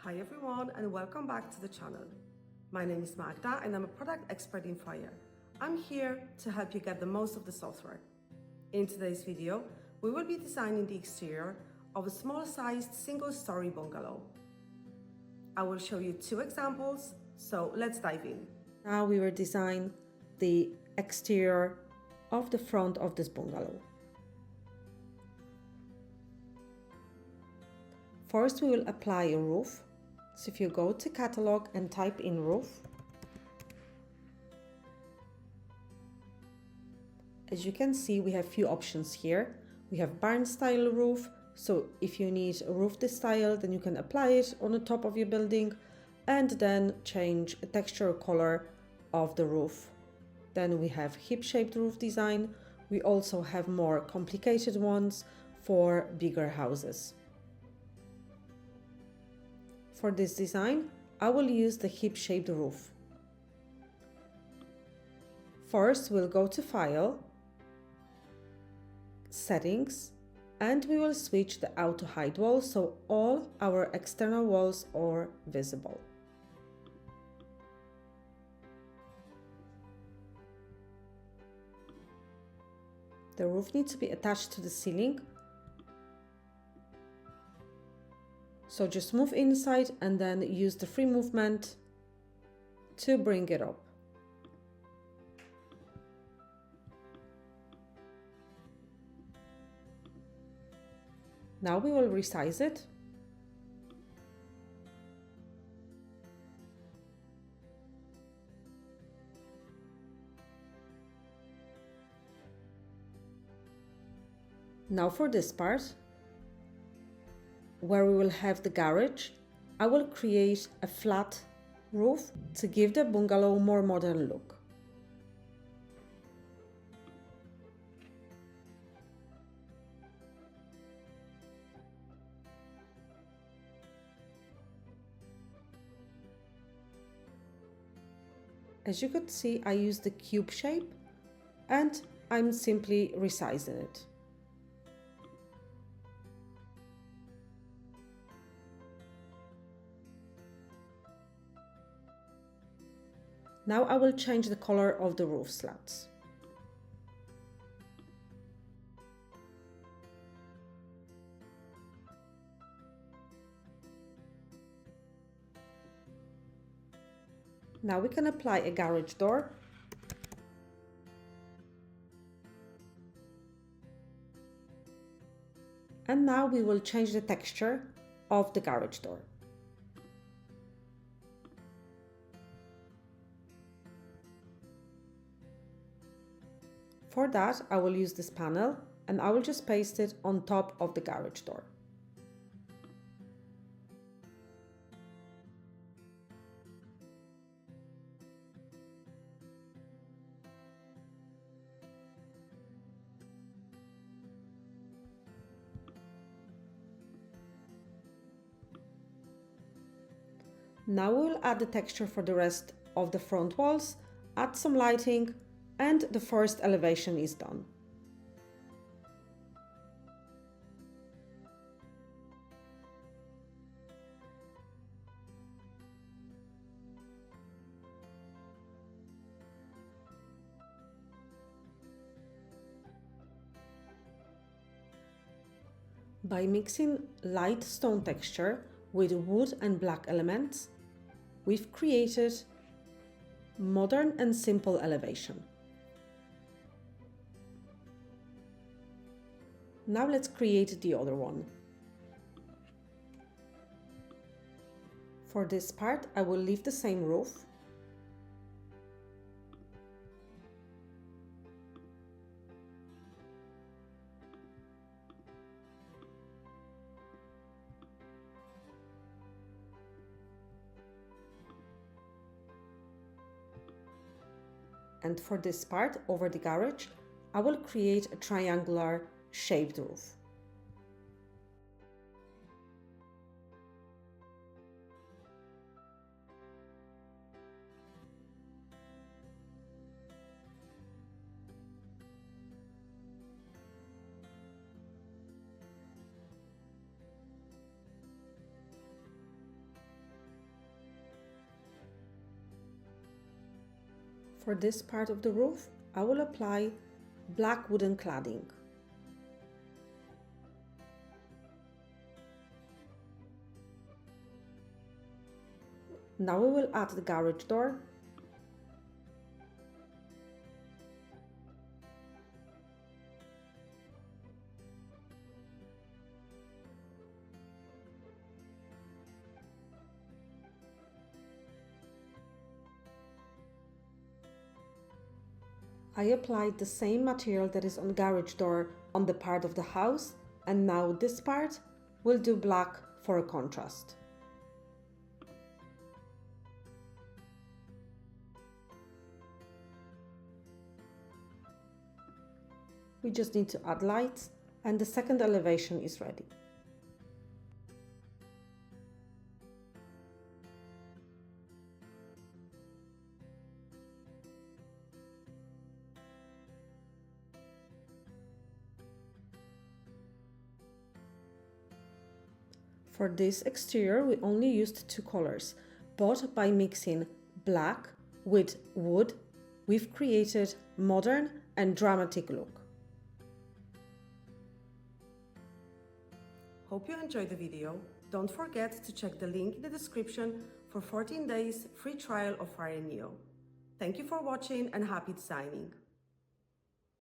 Hi everyone and welcome back to the channel. My name is Magda and I'm a product expert in Foyr. I'm here to help you get the most of the software. In today's video, we will be designing the exterior of a small-sized single-story bungalow. I will show you two examples, so let's dive in. Now we will design the exterior of the front of this bungalow. First, we will apply a roof. So if you go to catalog and type in roof, as you can see, we have few options here. We have barn style roof. So if you need a roof this style, then you can apply it on the top of your building and then change a texture or color of the roof. Then we have hip-shaped roof design. We also have more complicated ones for bigger houses. For this design, I will use the hip-shaped roof. First, we'll go to File, Settings, and we will switch the Auto Hide wall so all our external walls are visible. The roof needs to be attached to the ceiling. So just move inside and then use the free movement to bring it up. Now we will resize it. Now for this part, where we will have the garage, I will create a flat roof to give the bungalow more modern look. As you could see, I used the cube shape and I'm simply resizing it. Now I will change the color of the roof slats. Now we can apply a garage door. And now we will change the texture of the garage door. For that, I will use this panel and I will just paste it on top of the garage door. Now we will add the texture for the rest of the front walls, add some lighting, and the first elevation is done. By mixing light stone texture with wood and black elements, we've created modern and simple elevation. Now let's create the other one. For this part, I will leave the same roof. And for this part, over the garage, I will create a triangular shaped roof. For this part of the roof, I will apply black wooden cladding. Now we will add the garage door. I applied the same material that is on garage door on the part of the house, and now this part will do black for a contrast. We just need to add lights and the second elevation is ready. For this exterior, we only used two colors, but by mixing black with wood, we've created modern and dramatic look. Hope you enjoyed the video. Don't forget to check the link in the description for 14 days free trial of Foyr Neo. Thank you for watching and happy designing!